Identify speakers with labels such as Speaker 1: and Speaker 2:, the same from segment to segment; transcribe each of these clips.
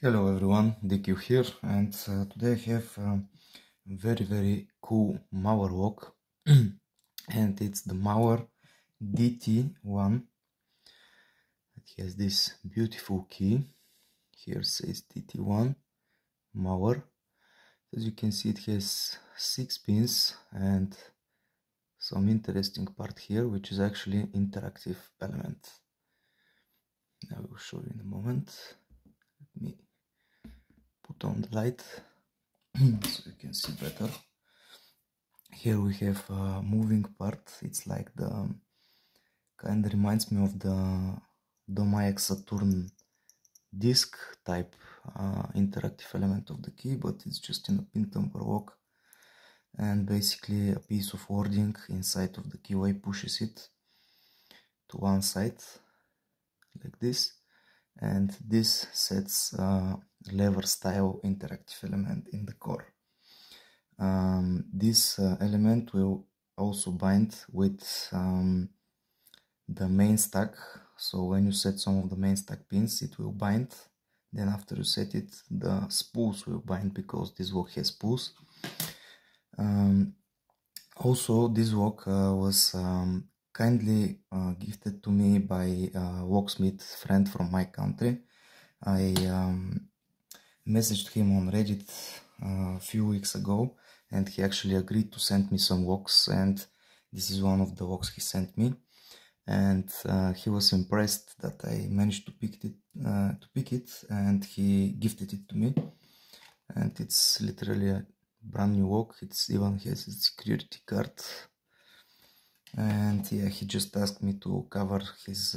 Speaker 1: Hello everyone, DQ here, and today I have a very cool malware lock and it's the malware DT1. It has this beautiful key. Here says DT1 malware. As you can see, it has 6 pins and some interesting part here, which is actually interactive element. I will show you in a moment. Let me put on the light so you can see better. Here we have a moving part. It's like the kind of reminds me of the Domayak Saturn disk type interactive element of the key, but it's just in a pin temper lock, and basically a piece of wording inside of the keyway pushes it to one side like this, and this sets lever style interactive element in the core. This element will also bind with the main stack, so when you set some of the main stack pins it will bind. Then after you set it, the spools will bind because this lock has spools. Also, this lock was kindly gifted to me by a locksmith friend from my country. I messaged him on Reddit a few weeks ago, and he actually agreed to send me some locks, and this is one of the locks he sent me. And he was impressed that I managed to pick it, and he gifted it to me. And it's literally a brand new lock. It even has its security card. And yeah, he just asked me to cover his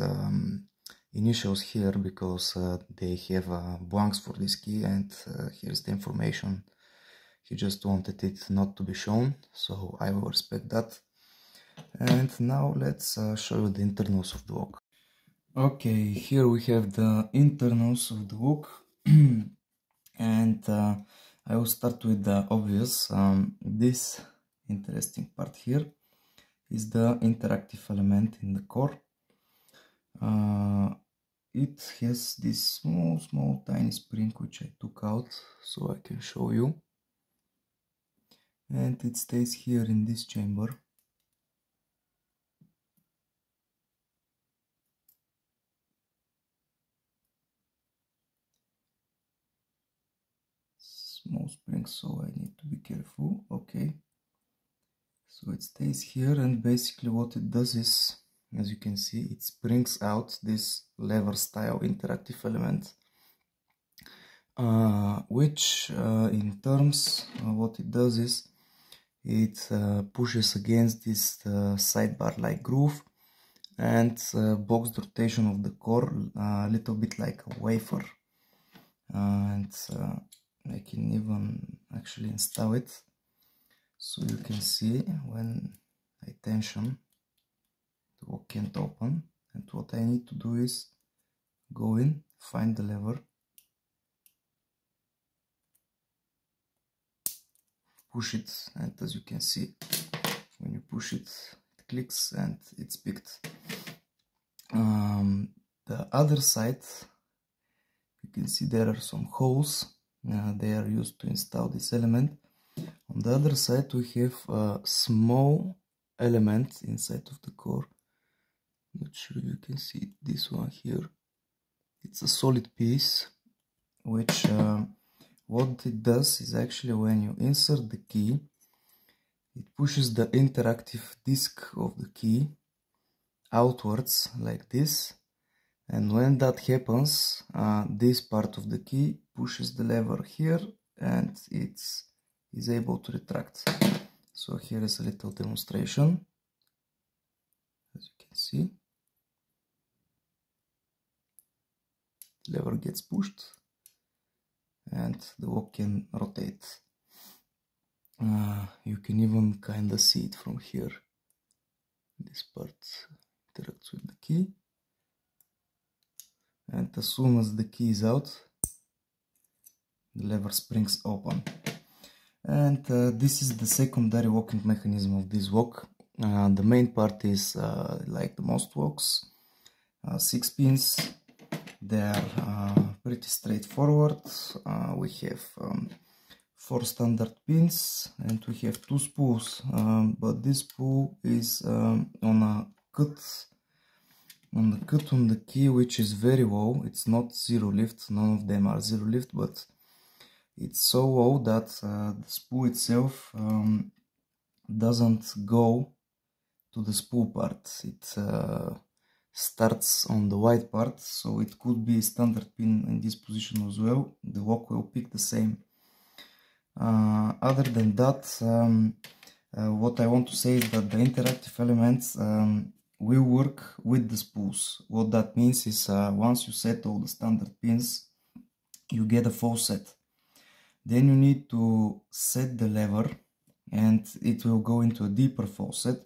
Speaker 1: initials here because they have blanks for this key, and here's the information. He just wanted it not to be shown, so I will respect that. And now let's show you the internals of the lock. Okay, here we have the internals of the lock. And I will start with the obvious. This interesting part here is the interactive element in the core. It has this small tiny spring which I took out so I can show you, and it stays here in this chamber. Small spring, so I need to be careful. Okay, so it stays here, and basically what it does is, as you can see, it springs out this lever style interactive element, which in terms what it does is it pushes against this sidebar like groove and blocks the rotation of the core a little bit like a wafer. And I can even actually install it, so you can see when I tension, the lock can't open, and what I need to do is go in, find the lever, push it, and as you can see, when you push it, it clicks and it's picked. The other side, you can see there are some holes. They are used to install this element. On the other side we have a small element inside of the core. Not sure you can see this one here. It's a solid piece, which what it does is actually when you insert the key, it pushes the interactive disk of the key outwards like this. And when that happens, this part of the key pushes the lever here, and it is able to retract. So here is a little demonstration. As you can see, the lever gets pushed and the lock can rotate. You can even kinda see it from here. This part interacts with the key, and as soon as the key is out, the lever springs open. And this is the secondary locking mechanism of this lock. The main part is like the most locks, 6 pins, They are pretty straightforward. We have 4 standard pins and we have 2 spools, but this spool is on a cut on the key which is very low. It's not zero lift, none of them are zero lift, but it's so low that the spool itself doesn't go to the spool part. It starts on the white part, so it could be standard pin in this position as well. The lock will pick the same. Other than that, what I want to say is that the interactive elements will work with the spools. What that means is once you set all the standard pins, you get a false set. Then you need to set the lever and it will go into a deeper false set.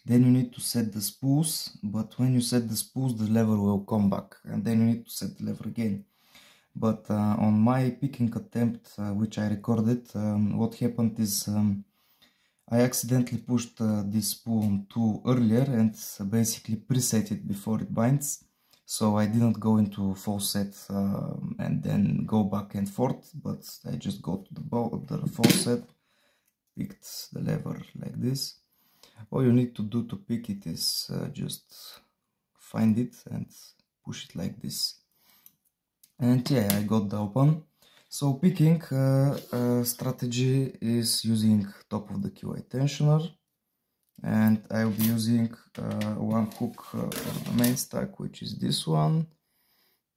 Speaker 1: Then you need to set the spools, but when you set the spools, the lever will come back, and then you need to set the lever again. But on my picking attempt, which I recorded, what happened is I accidentally pushed this spool on too earlier and basically preset it before it binds. So I didn't go into false set and then go back and forth, but I just go to the false set, picked the lever like this. All you need to do to pick it is just find it and push it like this. And yeah, I got the open. So picking strategy is using top of the QI tensioner, and I will be using one hook for the main stack, which is this one,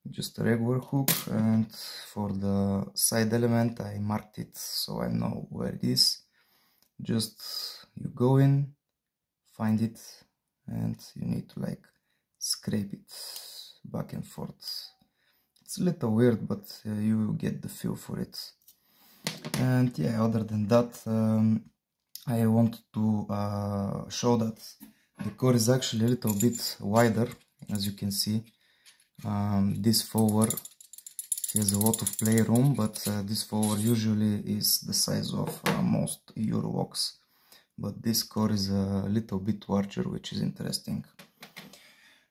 Speaker 1: just a regular hook, and for the side element I marked it so I know where it is. Just you go in, find it, and you need to like scrape it back and forth. It's a little weird, but you will get the feel for it. And yeah, other than that, I want to show that the core is actually a little bit wider, as you can see. This follower has a lot of playroom, but this follower usually is the size of most Euro locks. But this core is a little bit larger, which is interesting.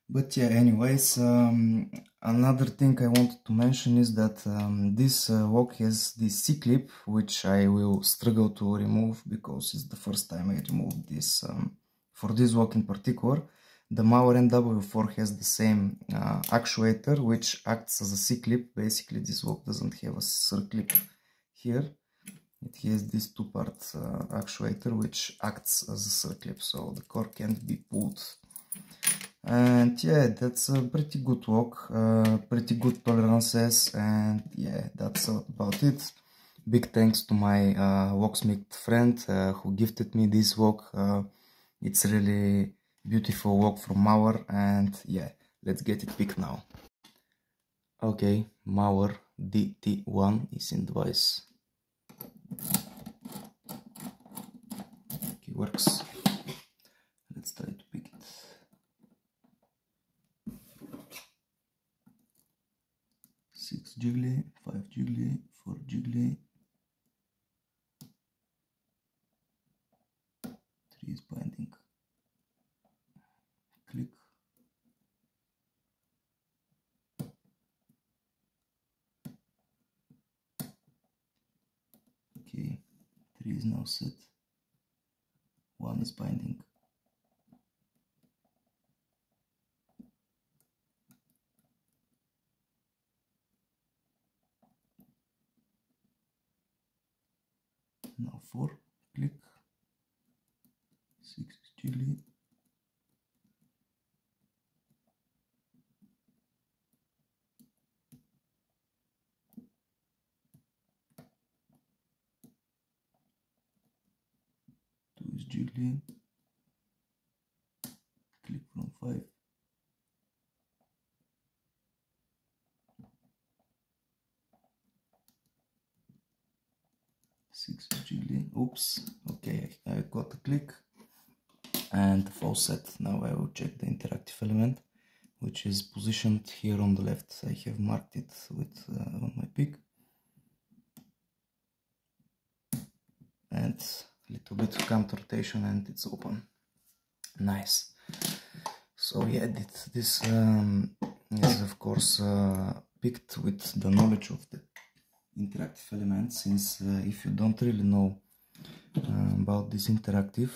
Speaker 1: But yeah, anyways, another thing I wanted to mention is that this lock has this C-clip, which I will struggle to remove because it's the first time I removed this. For this lock in particular, the Mauer NW4 has the same actuator, which acts as a C-clip. Basically, this lock doesn't have a circlip here. It has this two-part actuator which acts as a circlip, so the core can't be pulled. And yeah, that's a pretty good lock, pretty good tolerances, and yeah, that's about it. Big thanks to my locksmith friend who gifted me this lock. It's really beautiful lock from Mauer, and yeah, let's get it picked now. Okay, Mauer DT1 is in device. Okay, works. Let's try to pick it. Six jiggly, 5 jiggly, 4 jiggly, 3 is binding. Click. Okay, 3 is now set. 1 is binding. Now 4, click. 6 is jiggly. 2 is jiggly. Click from 5. 6 is jiggly. Oops. Okay, I got a click and the false set. Now I will check the interactive element, which is positioned here on the left. I have marked it with on my pick, and a little bit of counter rotation and it's open. Nice. So yeah, this is of course picked with the knowledge of the interactive element, since if you don't really know about this interactive,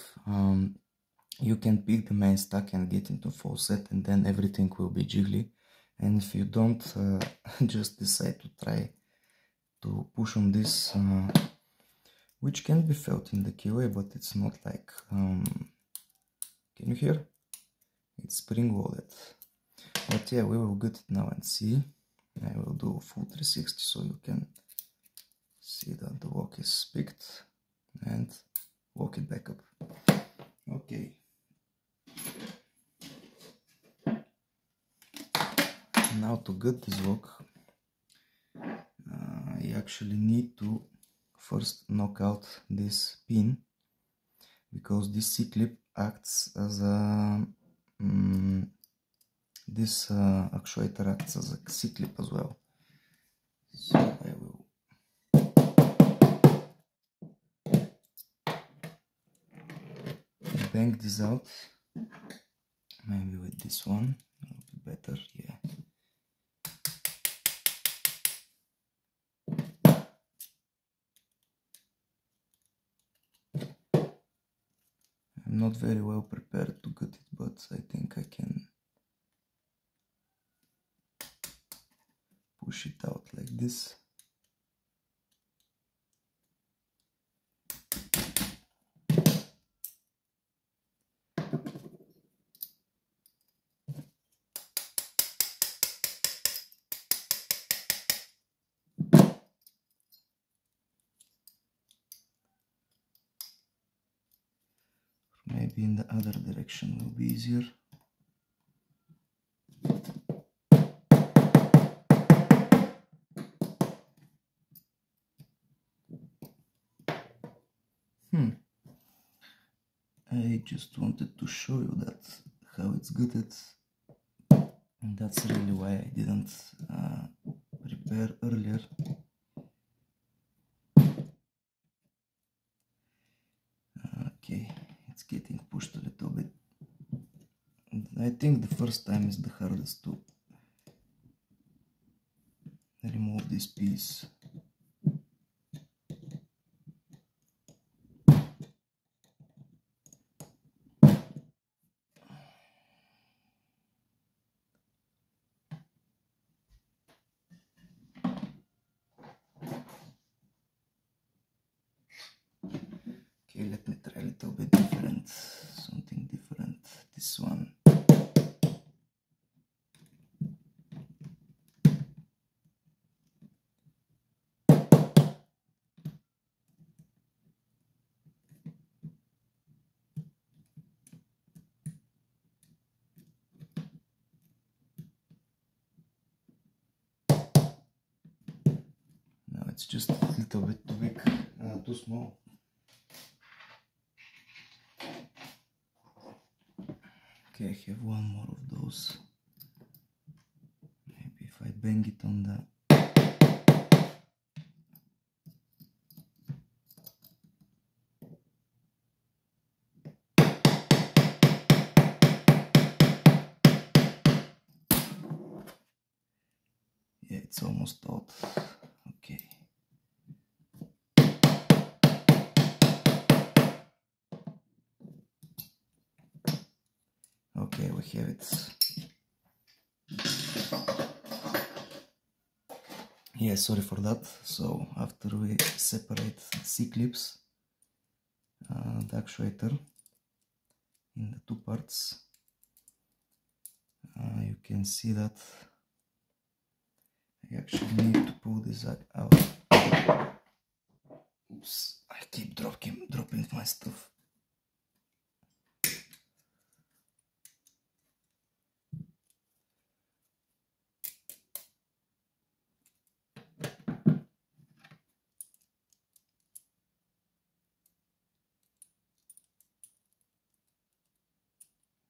Speaker 1: you can pick the main stack and get into full set, and then everything will be jiggly. And if you don't just decide to try to push on this, which can be felt in the keyway, but it's not like, can you hear? It's spring-loaded. But yeah, we will get it now and see. I will do full 360 so you can see that the lock is picked, and lock it back up. Okay. Now to get this lock, I actually need to first knock out this pin, because this C-clip acts as a this actuator acts as a C-clip as well. So I will bang this out. Maybe with this one it will be better. Yeah. I'm not very well prepared to get it, but I think I can push it out like this. Maybe in the other direction will be easier. I just wanted to show you that how it's gutted, and that's really why I didn't prepare earlier. Okay, it's getting pushed a little bit. I think the first time is the hardest to remove this piece. Okay, let me try a little bit different, something different. This one. No, it's just a little bit too big, too small. Okay, I have one more of those. Maybe if I bang it on the... Yeah, it's almost out. Okay. Okay, we have it. Yeah, sorry for that. So after we separate C-clips, the actuator in the two parts, you can see that I actually need to pull this out. Oops, I keep dropping my stuff.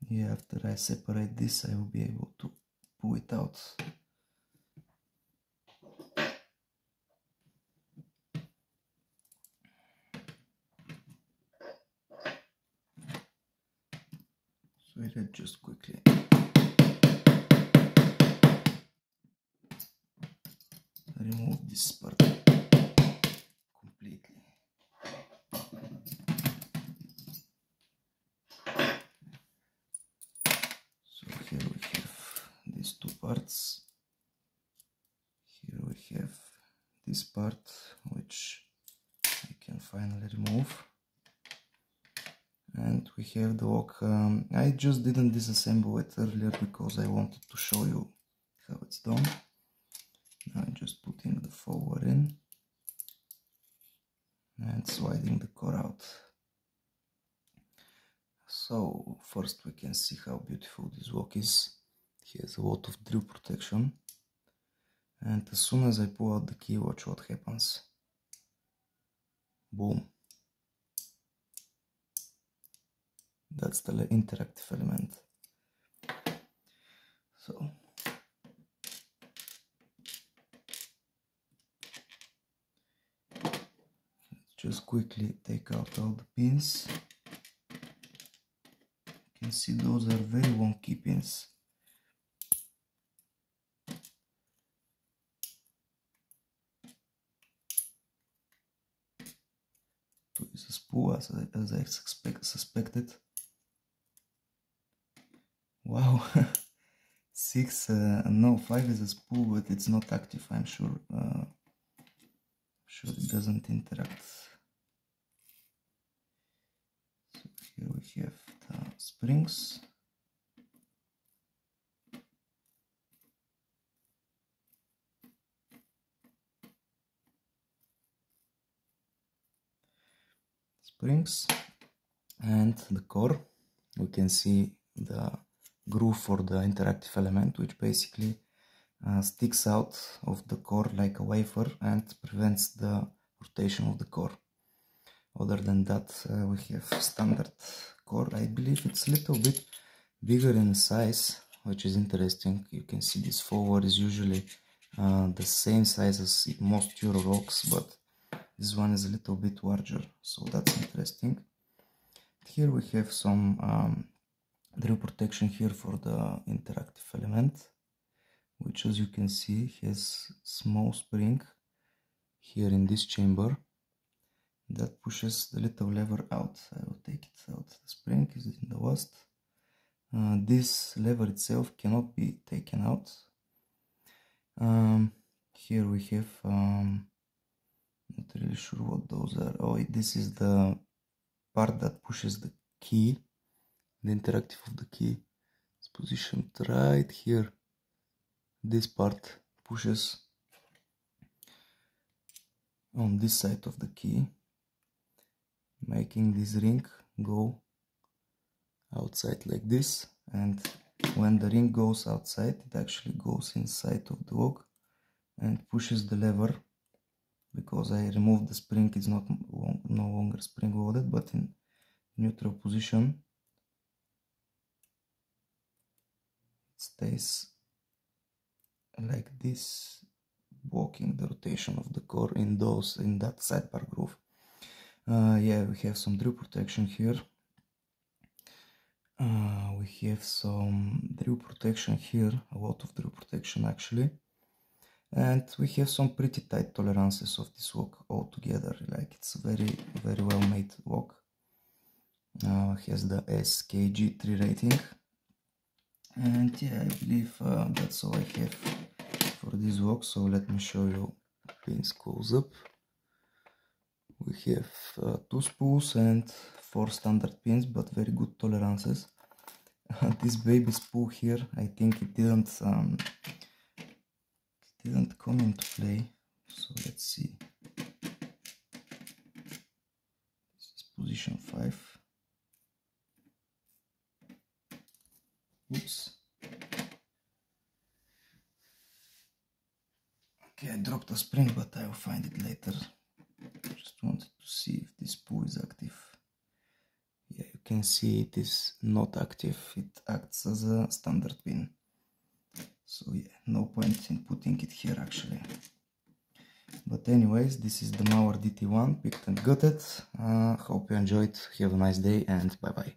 Speaker 1: Yeah, after I separate this, I will be able to pull it out. So I just quickly this part completely. So here we have these two parts. Here we have this part, which I can finally remove. And we have the wok. I just didn't disassemble it earlier because I wanted to show you how it's done. Now I'm just putting the forward in and sliding the core out. So first we can see how beautiful this wok is. It has a lot of drill protection, and as soon as I pull out the key, watch what happens. Boom. That's the interactive element. So let's just quickly take out all the pins. You can see those are very wonky pins. Two is a spool as I suspected. Wow. 6, no, 5 is a spool, but it's not active, I'm sure. Sure it doesn't interact. So here we have the springs. And the core. We can see the groove for the interactive element, which basically sticks out of the core like a wafer and prevents the rotation of the core. Other than that, we have standard core. I believe it's a little bit bigger in size, which is interesting. You can see this forward is usually the same size as most Euro rocks, but this one is a little bit larger, so that's interesting. Here we have some drill protection here for the interactive element, which, as you can see, has small spring here in this chamber that pushes the little lever out. I will take it out. The spring is in the last. This lever itself cannot be taken out. Here we have, not really sure what those are. Oh, this is the part that pushes the key, the interactive of the key. It's positioned right here. This part pushes on this side of the key, making this ring go outside like this. And when the ring goes outside, it actually goes inside of the wok and pushes the lever. Because I removed the spring, it's no longer spring loaded, but in neutral position it stays like this, blocking the rotation of the core in that sidebar groove. Yeah, we have some drill protection here. We have some drill protection here, a lot of drill protection actually. And we have some pretty tight tolerances of this wok altogether. Like, it's a very well made wok. Has the SKG3 rating. And yeah, I believe that's all I have for this wok. So let me show you pins close up. We have 2 spools and 4 standard pins, but very good tolerances. This baby spool here, I think it didn't come into play. So let's see. This is position 5. Oops. Okay, I dropped a spring, but I will find it later. Just wanted to see if this spool is active. Yeah, you can see it is not active. It acts as a standard pin. So yeah, no point in putting it here actually. But anyways, this is the Mauer DT1, picked and gutted. Hope you enjoyed. Have a nice day and bye bye.